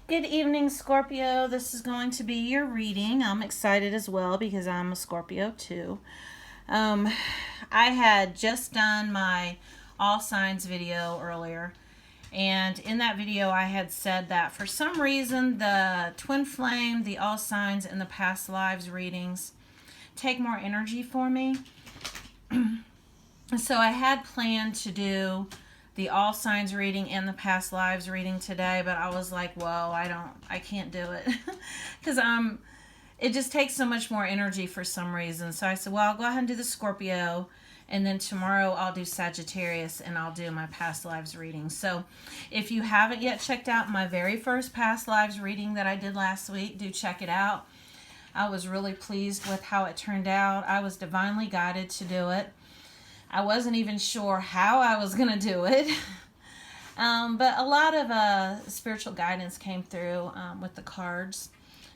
Good evening, Scorpio. This is going to be your reading. I'm excited as well because I'm a Scorpio too. Um, I had just done my all signs video earlier, and in that video, I had said that for some reason, the twin flame, the all signs, and the past lives readings take more energy for me. So I had planned to do the all signs reading and the past lives reading today, but I was like, whoa, I can't do it because it just takes so much more energy for some reason. So I said, well, I'll go ahead and do the Scorpio, and then tomorrow I'll do Sagittarius and I'll do my past lives reading. So if you haven't yet checked out my very first past lives reading that I did last week, do check it out. I was really pleased with how it turned out. I was divinely guided to do it. I wasn't even sure how I was going to do it. But a lot of spiritual guidance came through with the cards.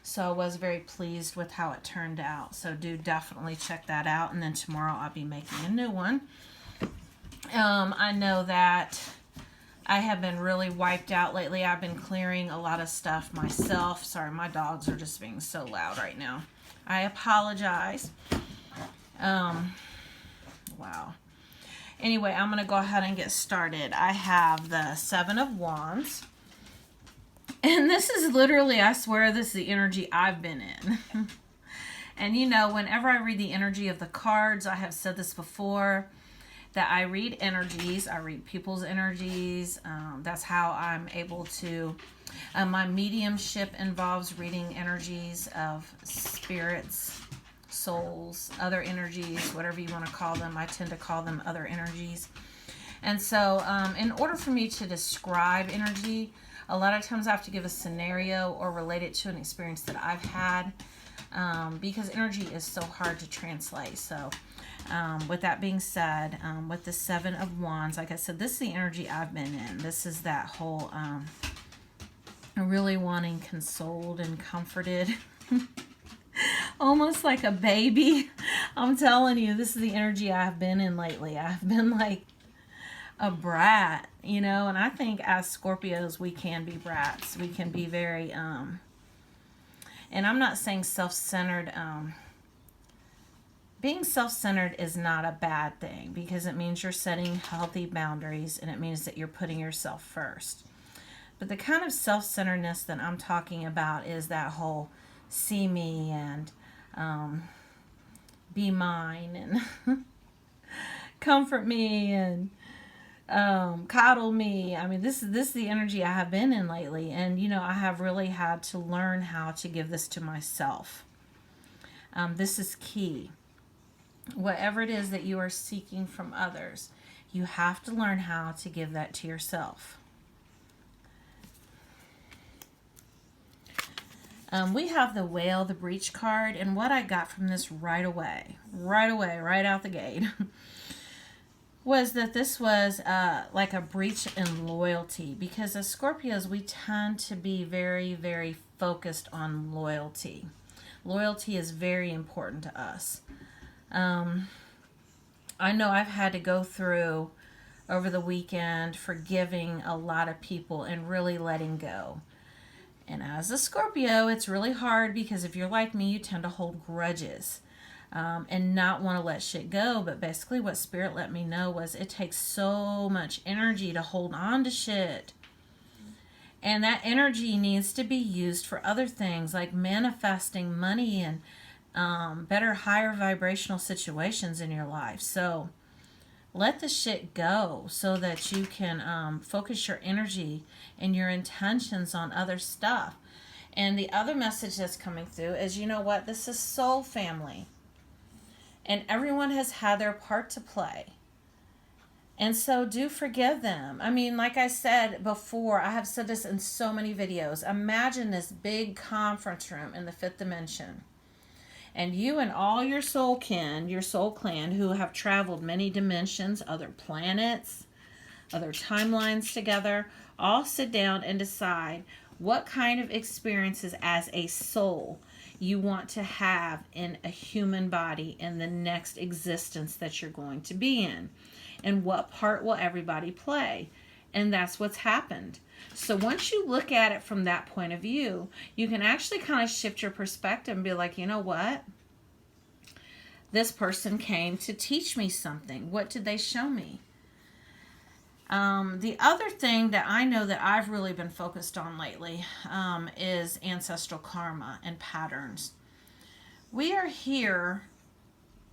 So I was very pleased with how it turned out. So do definitely check that out. And then tomorrow I'll be making a new one. I know that I have been really wiped out lately. I've been clearing a lot of stuff myself. Sorry, my dogs are just being so loud right now. I apologize. Wow. Anyway, I'm going to go ahead and get started. I have the Seven of Wands. And this is literally, I swear, this is the energy I've been in. And you know, whenever I read the energy of the cards, I have said this before, that I read energies. I read people's energies. That's how I'm able to... my mediumship involves reading energies of spirits, souls, other energies, whatever you want to call them. I tend to call them other energies. And so in order for me to describe energy, a lot of times I have to give a scenario or relate it to an experience that I've had, because energy is so hard to translate. So with that being said, with the Seven of Wands, like I said, this is the energy I've been in. This is that whole really wanting consoled and comforted. Almost like a baby. I'm telling you, this is the energy I've been in lately. I've been like a brat, you know, and I think as Scorpios, we can be brats. We can be very, and I'm not saying self-centered. Being self-centered is not a bad thing because it means you're setting healthy boundaries and it means that you're putting yourself first. But the kind of self-centeredness that I'm talking about is that whole see me and be mine and comfort me and coddle me. I mean, this is the energy I have been in lately, and you know, I have really had to learn how to give this to myself. This is key. Whatever it is that you are seeking from others, you have to learn how to give that to yourself. We have the Whale, the Breach card, and what I got from this right away, right out the gate, was that this was like a breach in loyalty, because as Scorpios, we tend to be very, very focused on loyalty. Loyalty is very important to us. I know I've had to go through over the weekend forgiving a lot of people and really letting go. And as a Scorpio, it's really hard because if you're like me, you tend to hold grudges and not want to let shit go. But basically what Spirit let me know was it takes so much energy to hold on to shit. And that energy needs to be used for other things like manifesting money and better, higher vibrational situations in your life. So let the shit go so that you can focus your energy and your intentions on other stuff. And the other message that's coming through is, you know what? This is soul family. And everyone has had their part to play. And so do forgive them. I mean, like I said before, I have said this in so many videos. Imagine this big conference room in the fifth dimension. And you and all your soul kin, your soul clan, who have traveled many dimensions, other planets, other timelines together, all sit down and decide what kind of experiences as a soul you want to have in a human body in the next existence that you're going to be in. And what part will everybody play? And that's what's happened. So once you look at it from that point of view, you can actually kind of shift your perspective and be like, you know what? This person came to teach me something. What did they show me? The other thing that I know that I've really been focused on lately is ancestral karma and patterns. We are here,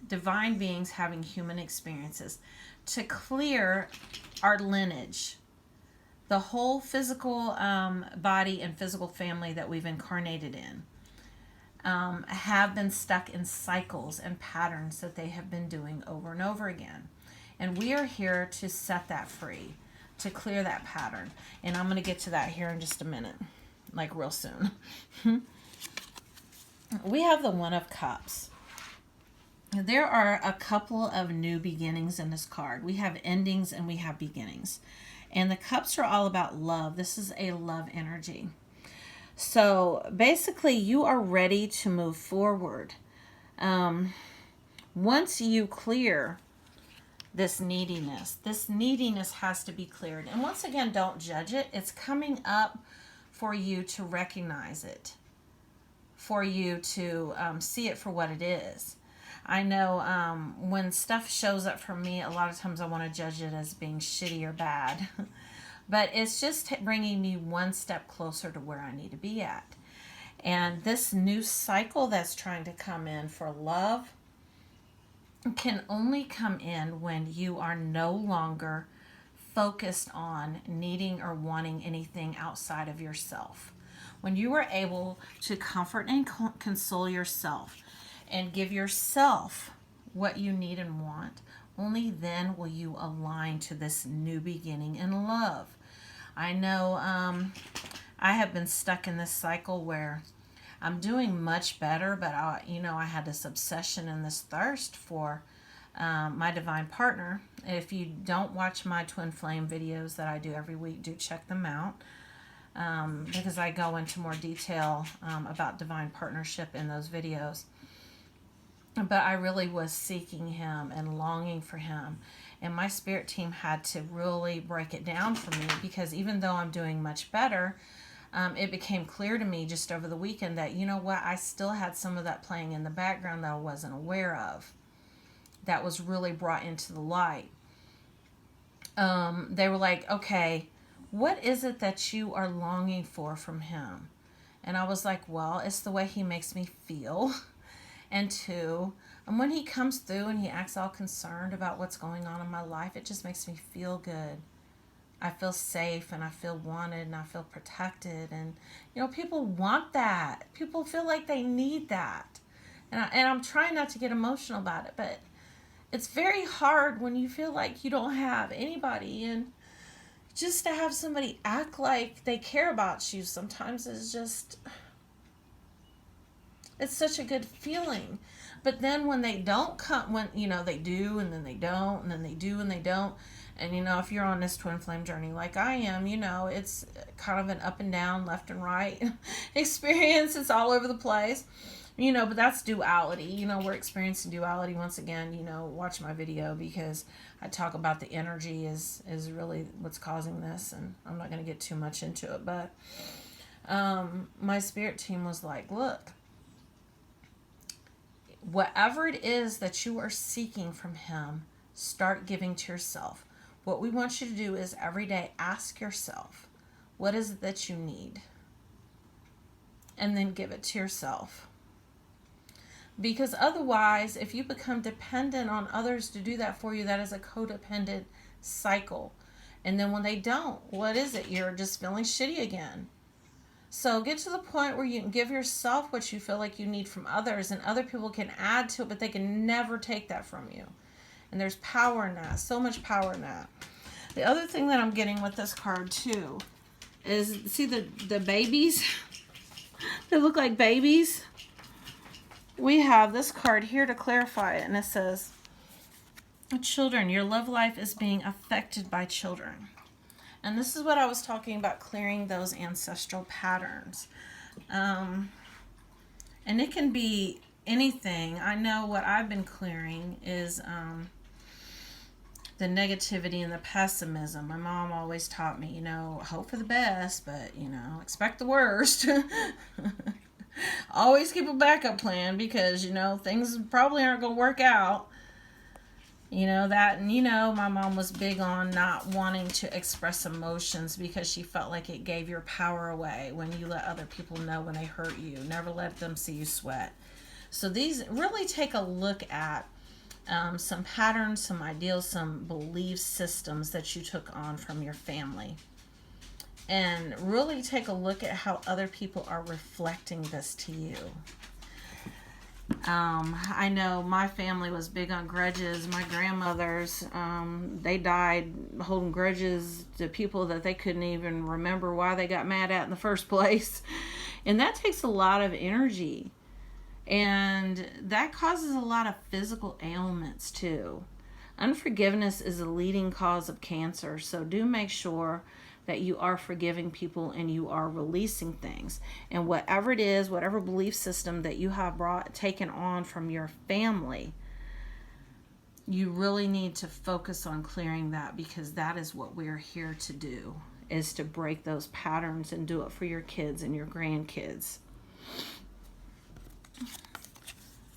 divine beings having human experiences, to clear our lineage, the whole physical body and physical family that we've incarnated in. Have been stuck in cycles and patterns that they have been doing over and over again. And we are here to set that free, to clear that pattern. And I'm going to get to that here in just a minute, like real soon. We have the One of Cups. There are a couple of new beginnings in this card. We have endings and we have beginnings. And the cups are all about love. This is a love energy. So basically, you are ready to move forward. Once you clear this neediness has to be cleared. And once again, don't judge it. It's coming up for you to recognize it, for you to see it for what it is. I know when stuff shows up for me, a lot of times I want to judge it as being shitty or bad. But it's just bringing me one step closer to where I need to be at. And this new cycle that's trying to come in for love can only come in when you are no longer focused on needing or wanting anything outside of yourself. When you are able to comfort and console yourself and give yourself what you need and want, only then will you align to this new beginning in love. I know I have been stuck in this cycle where I'm doing much better, but I had this obsession and this thirst for my divine partner. If you don't watch my twin flame videos that I do every week, do check them out, because I go into more detail about divine partnership in those videos. But I really was seeking him and longing for him. And my spirit team had to really break it down for me, because even though I'm doing much better, it became clear to me just over the weekend that, you know what, I still had some of that playing in the background that I wasn't aware of. That was really brought into the light. They were like, okay, what is it that you are longing for from him? And I was like, well, it's the way he makes me feel. And two, and when he comes through and he acts all concerned about what's going on in my life, it just makes me feel good. I feel safe and I feel wanted and I feel protected. And, people want that. People feel like they need that. And I'm trying not to get emotional about it, but it's very hard when you feel like you don't have anybody. And just to have somebody act like they care about you sometimes is just... it's such a good feeling. But then when they don't come, when, they do and then they don't and then they do and they don't. And, if you're on this twin flame journey like I am, it's kind of an up and down, left and right experience. It's all over the place, but that's duality. We're experiencing duality once again. Watch my video, because I talk about the energy is really what's causing this. And I'm not going to get too much into it. But my spirit team was like, look, whatever it is that you are seeking from him, start giving to yourself. What we want you to do is every day ask yourself, what is it that you need? And then give it to yourself. Because otherwise, if you become dependent on others to do that for you, that is a codependent cycle. And then when they don't, what is it? You're just feeling shitty again. So get to the point where you can give yourself what you feel like you need from others, and other people can add to it, but they can never take that from you. And there's power in that, so much power in that. The other thing that I'm getting with this card too is, see the babies? They look like babies. We have this card here to clarify it, and it says, children, your love life is being affected by children. And this is what I was talking about, clearing those ancestral patterns. And it can be anything. I know what I've been clearing is the negativity and the pessimism. My mom always taught me, hope for the best, but, expect the worst. Always keep a backup plan because, things probably aren't going to work out. That, and my mom was big on not wanting to express emotions because she felt like it gave your power away when you let other people know when they hurt you. Never let them see you sweat. So these really take a look at some patterns, some ideals, some belief systems that you took on from your family. And really take a look at how other people are reflecting this to you. I know my family was big on grudges. My grandmothers, they died holding grudges to people that they couldn't even remember why they got mad at in the first place. And that takes a lot of energy. And that causes a lot of physical ailments too. Unforgiveness is a leading cause of cancer. So do make sure that you are forgiving people and you are releasing things. And whatever it is, whatever belief system that you have taken on from your family, you really need to focus on clearing that, because that is what we're here to do, is to break those patterns and do it for your kids and your grandkids.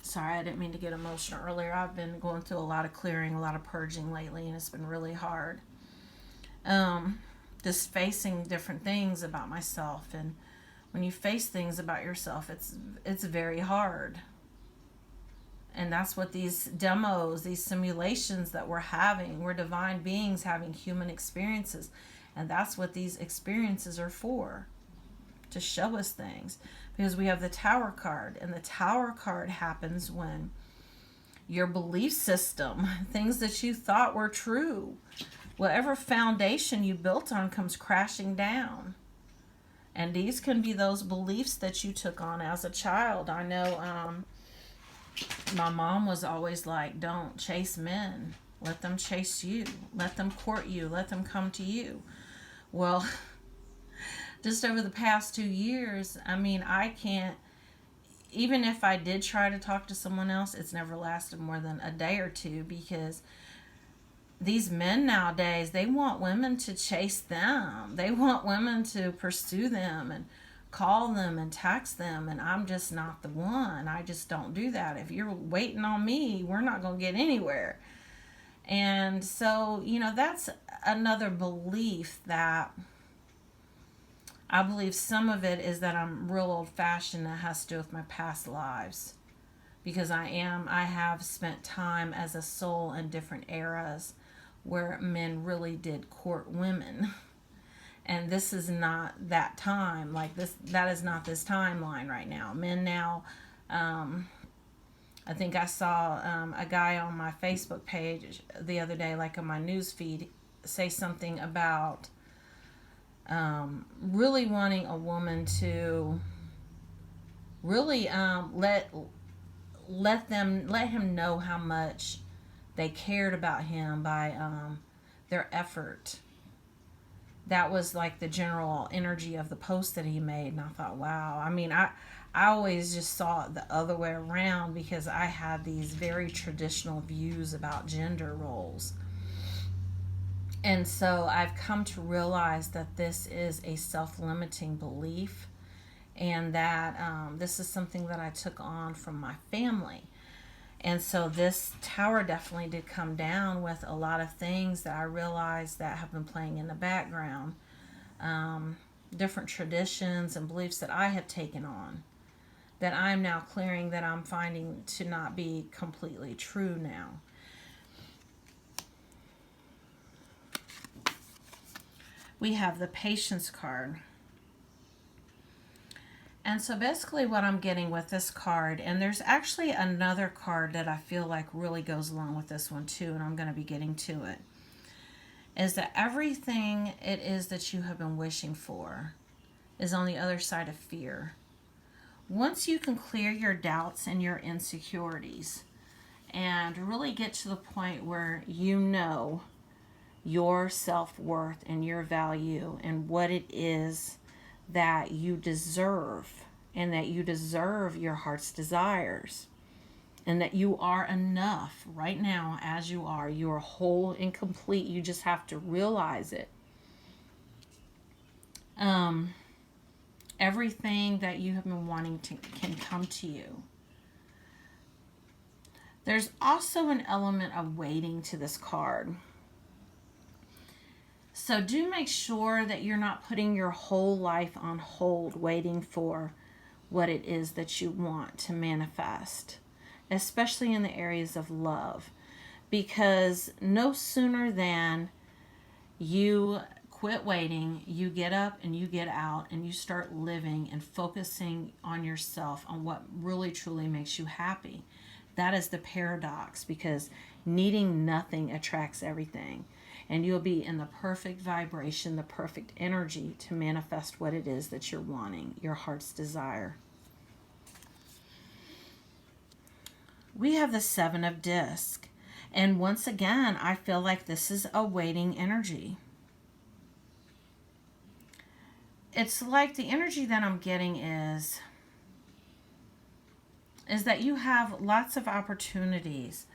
Sorry, I didn't mean to get emotional earlier. I've been going through a lot of clearing, a lot of purging lately, and it's been really hard. Just facing different things about myself, and when you face things about yourself, it's very hard. And that's what these demos, these simulations that we're having, we're divine beings having human experiences, and that's what these experiences are for, to show us things. Because we have the Tower card, and the Tower card happens when your belief system, things that you thought were true, whatever foundation you built on, comes crashing down. And these can be those beliefs that you took on as a child. I know my mom was always like, don't chase men. Let them chase you. Let them court you. Let them come to you. Well, just over the past 2 years, I can't, even if I did try to talk to someone else, it's never lasted more than a day or two, because these men nowadays, they want women to chase them. They want women to pursue them and call them and text them, and I'm just not the one. I just don't do that. If you're waiting on me, we're not going to get anywhere. And so, that's another belief that I believe some of it is that I'm real old-fashioned. That has to do with my past lives, because I have spent time as a soul in different eras where men really did court women. And this is not that time. That is not this timeline right now. Men now, I think I saw a guy on my Facebook page the other day, like on my news feed, say something about really wanting a woman to really let him know how much they cared about him by their effort. That was like the general energy of the post that he made, and I thought, wow. I always just saw it the other way around, because I had these very traditional views about gender roles. And so I've come to realize that this is a self-limiting belief, and that this is something that I took on from my family. And so this Tower definitely did come down with a lot of things that I realized that have been playing in the background. Different traditions and beliefs that I have taken on, that I'm now clearing, that I'm finding to not be completely true now. We have the Patience card. And so basically what I'm getting with this card, and there's actually another card that I feel like really goes along with this one too, and I'm going to be getting to it, is that everything it is that you have been wishing for is on the other side of fear. Once you can clear your doubts and your insecurities and really get to the point where you know your self-worth and your value and what it is that you deserve, and that you deserve your heart's desires, and that you are enough right now as you are. You are whole and complete. You just have to realize it. Um, Everything that you have been wanting to can come to you. There's also an element of waiting to this card. So do make sure that you're not putting your whole life on hold waiting for what it is that you want to manifest, especially in the areas of love. Because no sooner than you quit waiting, you get up and you get out and you start living and focusing on yourself, on what really truly makes you happy. That is the paradox, because needing nothing attracts everything. And you'll be in the perfect vibration, the perfect energy to manifest what it is that you're wanting, your heart's desire. We have the Seven of Disc. And once again, I feel like this is a waiting energy. It's like the energy that I'm getting is that you have lots of opportunities.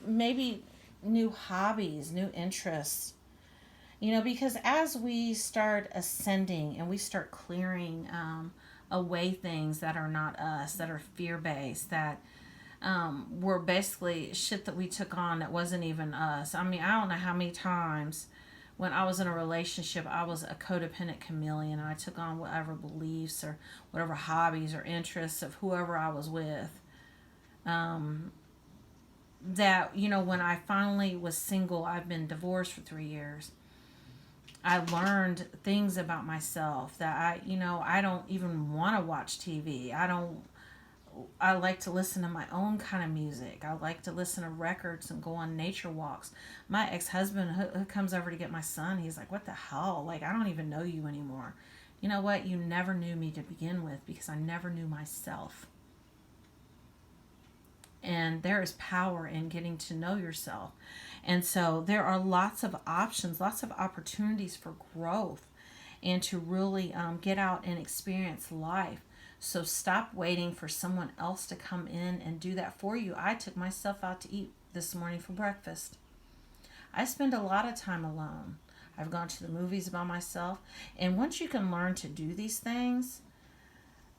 Maybe new hobbies, new interests. Because as we start ascending and we start clearing away things that are not us, that are fear based, that were basically shit that we took on that wasn't even us. I mean, I don't know how many times when I was in a relationship, I was a codependent chameleon, and I took on whatever beliefs or whatever hobbies or interests of whoever I was with. When I finally was single, I've been divorced for 3 years. I learned things about myself that I don't even want to watch TV. I like to listen to my own kind of music. I like to listen to records and go on nature walks. My ex-husband who comes over to get my son, he's like, "What the hell? Like, I don't even know you anymore." You know what? You never knew me to begin with, because I never knew myself. And there is power in getting to know yourself. And so there are lots of options, lots of opportunities for growth and to really get out and experience life. So stop waiting for someone else to come in and do that for you. I took myself out to eat this morning for breakfast. I spend a lot of time alone. I've gone to the movies by myself. And once you can learn to do these things,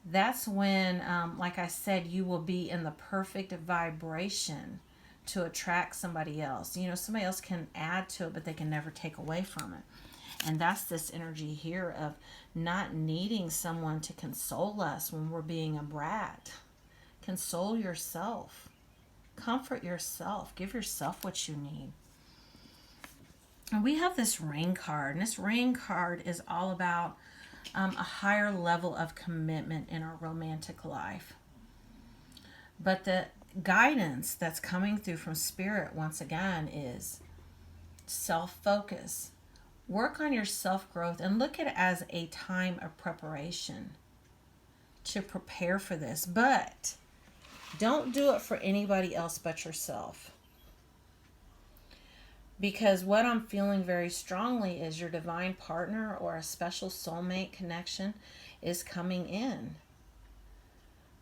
that's when, like I said, you will be in the perfect vibration to attract somebody else. Somebody else can add to it, but they can never take away from it. And that's this energy here of not needing someone to console us when we're being a brat. Console yourself. Comfort yourself. Give yourself what you need. And we have this Rain card. And this Rain card is all about a higher level of commitment in our romantic life. But the guidance that's coming through from Spirit, once again, is self-focus. Work on your self-growth and look at it as a time of preparation to prepare for this. But don't do it for anybody else but yourself. Because what I'm feeling very strongly is your divine partner or a special soulmate connection is coming in.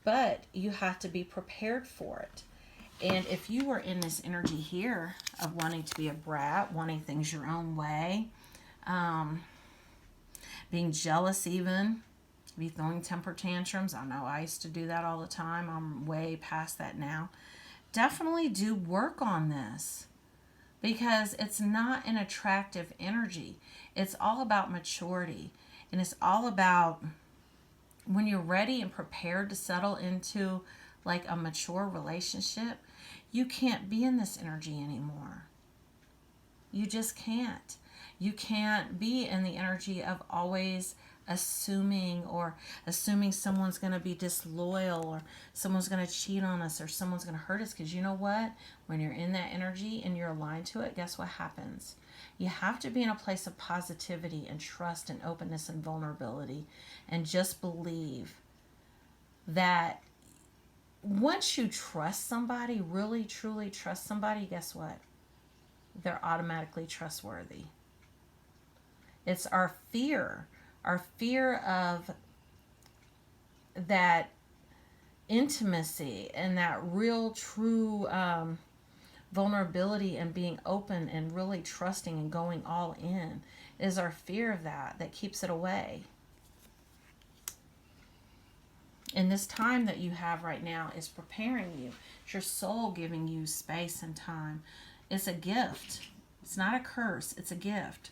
But you have to be prepared for it. And if you were in this energy here of wanting to be a brat, wanting things your own way, being jealous even, be throwing temper tantrums. I know I used to do that all the time. I'm way past that now. Definitely do work on this, because it's not an attractive energy. It's all about maturity, and it's all about when you're ready and prepared to settle into like a mature relationship, you can't be in this energy anymore. You just can't. You can't be in the energy of always assuming someone's going to be disloyal, or someone's going to cheat on us, or someone's going to hurt us. Because you know what? When you're in that energy and you're aligned to it, guess what happens? You have to be in a place of positivity and trust and openness and vulnerability, and just believe that once you trust somebody, really truly trust somebody, guess what? They're automatically trustworthy. It's our fear of that intimacy and that real, true vulnerability and being open and really trusting and going all in is our fear of that keeps it away. And this time that you have right now is preparing you. It's your soul giving you space and time. It's a gift. It's not a curse, it's a gift.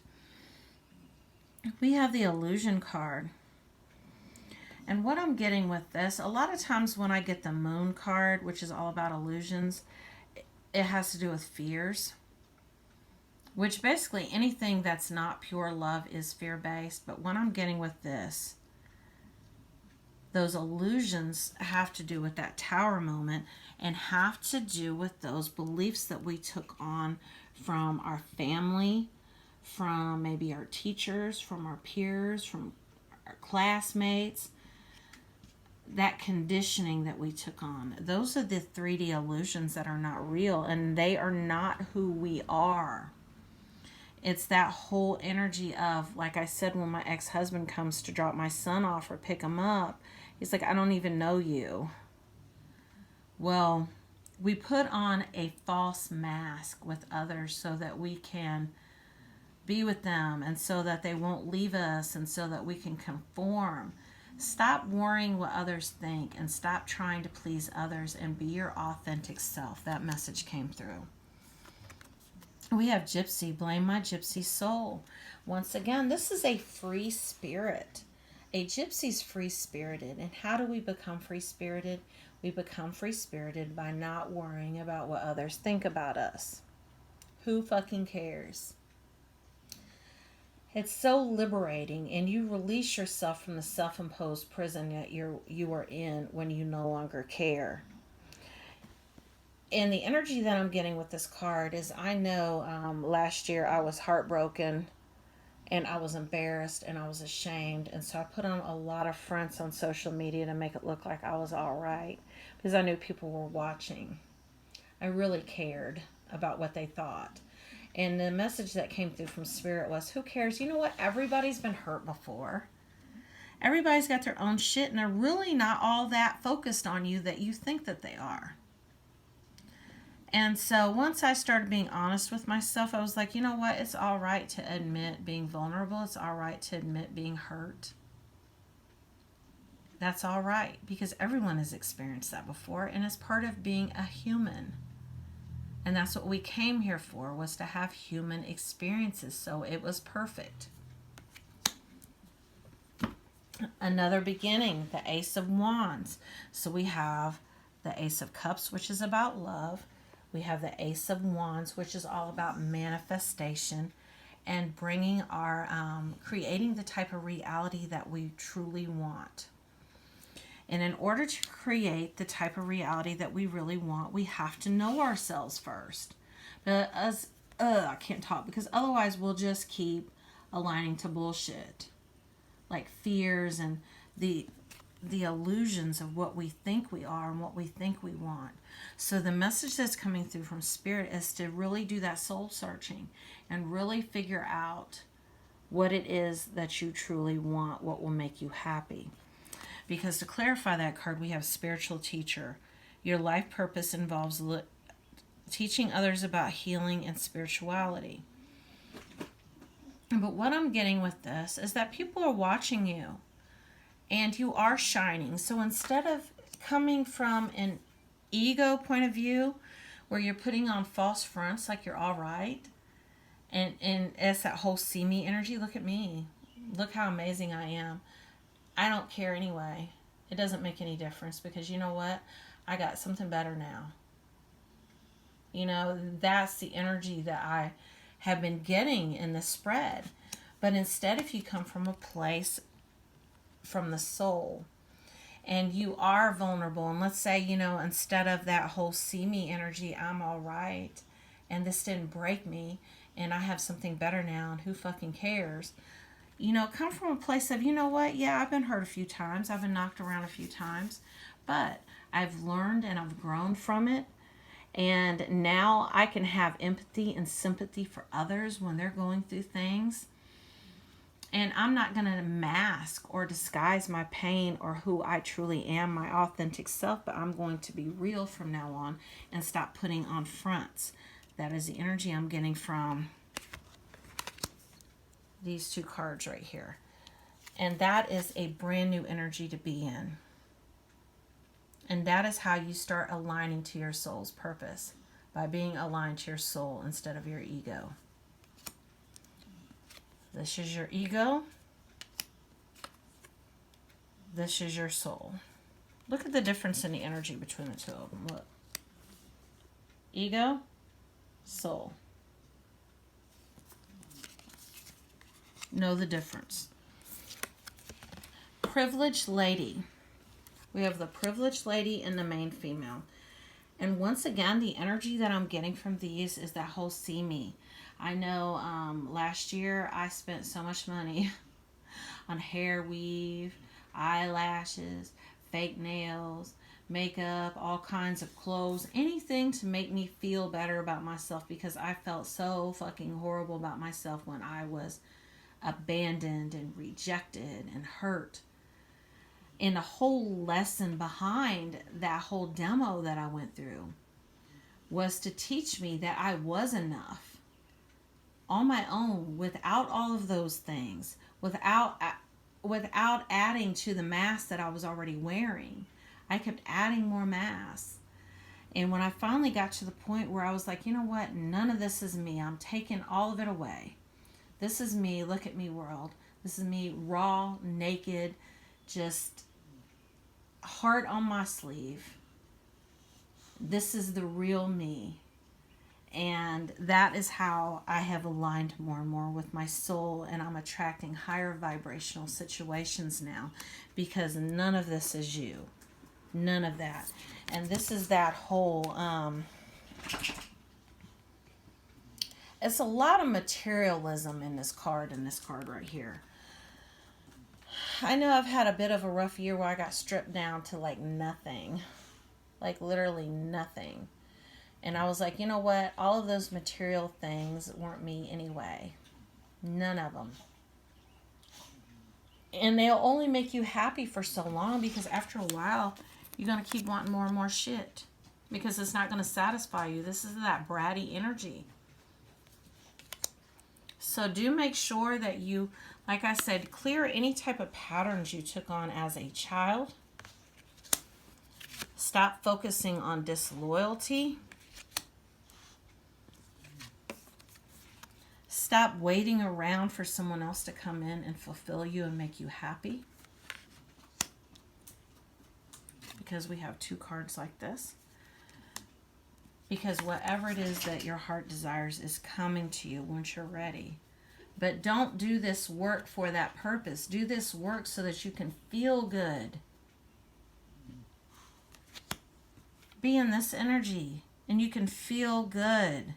We have the illusion card. And what I'm getting with this, a lot of times when I get the moon card, which is all about illusions, it has to do with fears. Which basically anything that's not pure love is fear-based. But what I'm getting with this, those illusions have to do with that tower moment and have to do with those beliefs that we took on from our family, from maybe our teachers, from our peers, from our classmates, that conditioning that we took on. Those are the 3D illusions that are not real, and they are not who we are. It's that whole energy of, like I said, when my ex-husband comes to drop my son off or pick him up, he's like, I don't even know you. Well, we put on a false mask with others so that we can be with them and so that they won't leave us and so that we can conform. Stop worrying what others think and stop trying to please others and be your authentic self. That message came through. We have Gypsy, blame my gypsy soul. Once again, this is a free spirit. A gypsy's free-spirited. And how do we become free-spirited? We become free-spirited by not worrying about what others think about us. Who fucking cares? It's so liberating, and you release yourself from the self-imposed prison that you are in when you no longer care. And the energy that I'm getting with this card is, I know last year I was heartbroken and I was embarrassed and I was ashamed, and so I put on a lot of fronts on social media to make it look like I was all right because I knew people were watching. I really cared about what they thought. And the message that came through from Spirit was, who cares? You know what? Everybody's been hurt before. Everybody's got their own shit, and they're really not all that focused on you that you think that they are. And so once I started being honest with myself, I was like, you know what? It's all right to admit being vulnerable. It's all right to admit being hurt. That's all right, because everyone has experienced that before, and it's part of being a human. And that's what we came here for, was to have human experiences. So it was perfect. Another beginning, the Ace of Wands. So we have the Ace of Cups, which is about love. We have the Ace of Wands, which is all about manifestation and bringing our, creating the type of reality that we truly want. And in order to create the type of reality that we really want, we have to know ourselves first. But I can't talk, because otherwise we'll just keep aligning to bullshit. Like fears and the illusions of what we think we are and what we think we want. So the message that's coming through from Spirit is to really do that soul searching and really figure out what it is that you truly want, what will make you happy. Because to clarify that card, we have spiritual teacher. Your life purpose involves teaching others about healing and spirituality. But what I'm getting with this is that people are watching you and you are shining. So instead of coming from an ego point of view where you're putting on false fronts like you're all right, and it's that whole see me energy, look at me, look how amazing I am. I don't care anyway. It doesn't make any difference because you know what? I got something better now. You know, that's the energy that I have been getting in the spread. But instead, if you come from a place from the soul and you are vulnerable, and let's say, you know, instead of that whole see me energy, I'm all right and this didn't break me and I have something better now and who fucking cares? You know, come from a place of, you know what, yeah, I've been hurt a few times. I've been knocked around a few times. But I've learned and I've grown from it. And now I can have empathy and sympathy for others when they're going through things. And I'm not going to mask or disguise my pain or who I truly am, my authentic self, but I'm going to be real from now on and stop putting on fronts. That is the energy I'm getting from these two cards right here. And that is a brand new energy to be in. And that is how you start aligning to your soul's purpose, by being aligned to your soul instead of your ego. This is your ego. This is your soul. Look at the difference in the energy between the two of them. Look. Ego, soul. Know the difference. Privileged lady. We have the privileged lady and the main female. And once again, the energy that I'm getting from these is that whole see me. I know last year I spent so much money on hair weave, eyelashes, fake nails, makeup, all kinds of clothes, anything to make me feel better about myself, because I felt so fucking horrible about myself when I was abandoned and rejected and hurt. And the whole lesson behind that whole demo that I went through was to teach me that I was enough on my own, without all of those things, without adding to the mask that I was already wearing. I kept adding more masks. And when I finally got to the point where I was like, you know what, none of this is me. I'm taking all of it away. This is me. Look at me, world. This is me, raw, naked, just heart on my sleeve. This is the real me. And that is how I have aligned more and more with my soul, and I'm attracting higher vibrational situations now, because none of this is you. None of that. And this is that whole it's a lot of materialism in this card right here. I know I've had a bit of a rough year where I got stripped down to like nothing. Like literally nothing. And I was like, you know what? All of those material things weren't me anyway. None of them. And they'll only make you happy for so long, because after a while, you're going to keep wanting more and more shit. Because it's not going to satisfy you. This is that bratty energy. So do make sure that you, like I said, clear any type of patterns you took on as a child. Stop focusing on disloyalty. Stop waiting around for someone else to come in and fulfill you and make you happy. Because we have two cards like this. Because whatever it is that your heart desires is coming to you once you're ready. But don't do this work for that purpose. Do this work so that you can feel good. Be in this energy and you can feel good.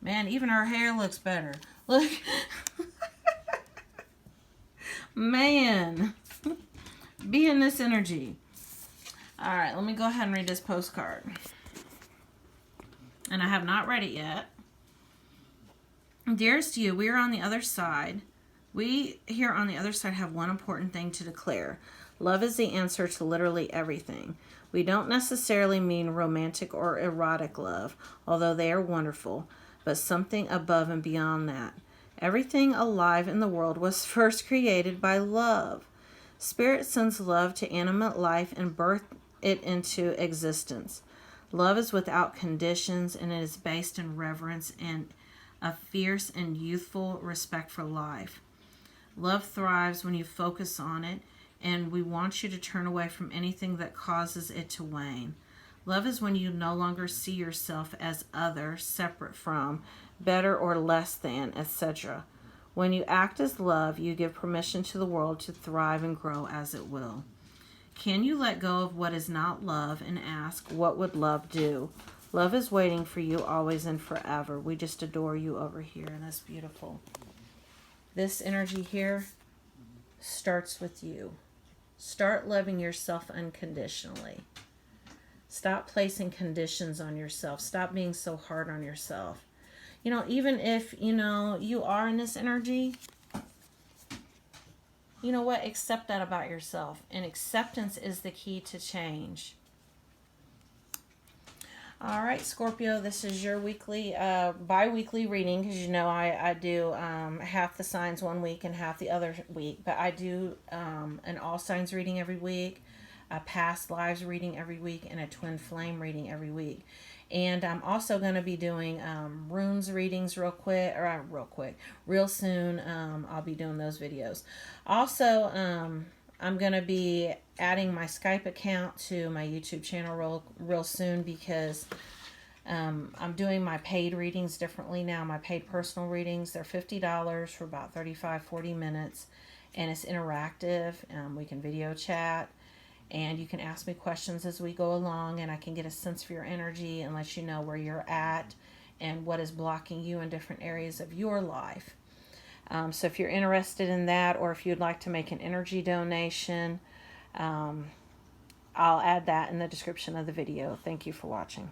Man, even our hair looks better. Look. Man. Be in this energy. All right, let me go ahead and read this postcard. And I have not read it yet. Dearest you, we are on the other side. We here on the other side have one important thing to declare. Love is the answer to literally everything. We don't necessarily mean romantic or erotic love, although they are wonderful, but something above and beyond that. Everything alive in the world was first created by love. Spirit sends love to animate life and birth it into existence. Love is without conditions, and it is based in reverence and a fierce and youthful respect for life. Love thrives when you focus on it, and we want you to turn away from anything that causes it to wane. Love is when you no longer see yourself as other, separate from, better or less than, etc. When you act as love, you give permission to the world to thrive and grow as it will. Can you let go of what is not love and ask, what would love do? Love is waiting for you always and forever. We just adore you over here, and that's beautiful. This energy here starts with you. Start loving yourself unconditionally. Stop placing conditions on yourself. Stop being so hard on yourself. You know, even if, you know, you are in this energy, You know what? Accept that about yourself. And acceptance is the key to change. All right, Scorpio, this is your weekly, bi-weekly reading, because you know I do half the signs one week and half the other week. But I do an all signs reading every week, a past lives reading every week, and a twin flame reading every week. And I'm also going to be doing runes readings real soon. I'll be doing those videos. Also, I'm going to be adding my Skype account to my YouTube channel real soon, because I'm doing my paid readings differently now. My paid personal readings, they're $50 for about 35-40 minutes, and it's interactive. We can video chat, and you can ask me questions as we go along, and I can get a sense for your energy and let you know where you're at and what is blocking you in different areas of your life. So if you're interested in that, or if you'd like to make an energy donation, I'll add that in the description of the video. Thank you for watching.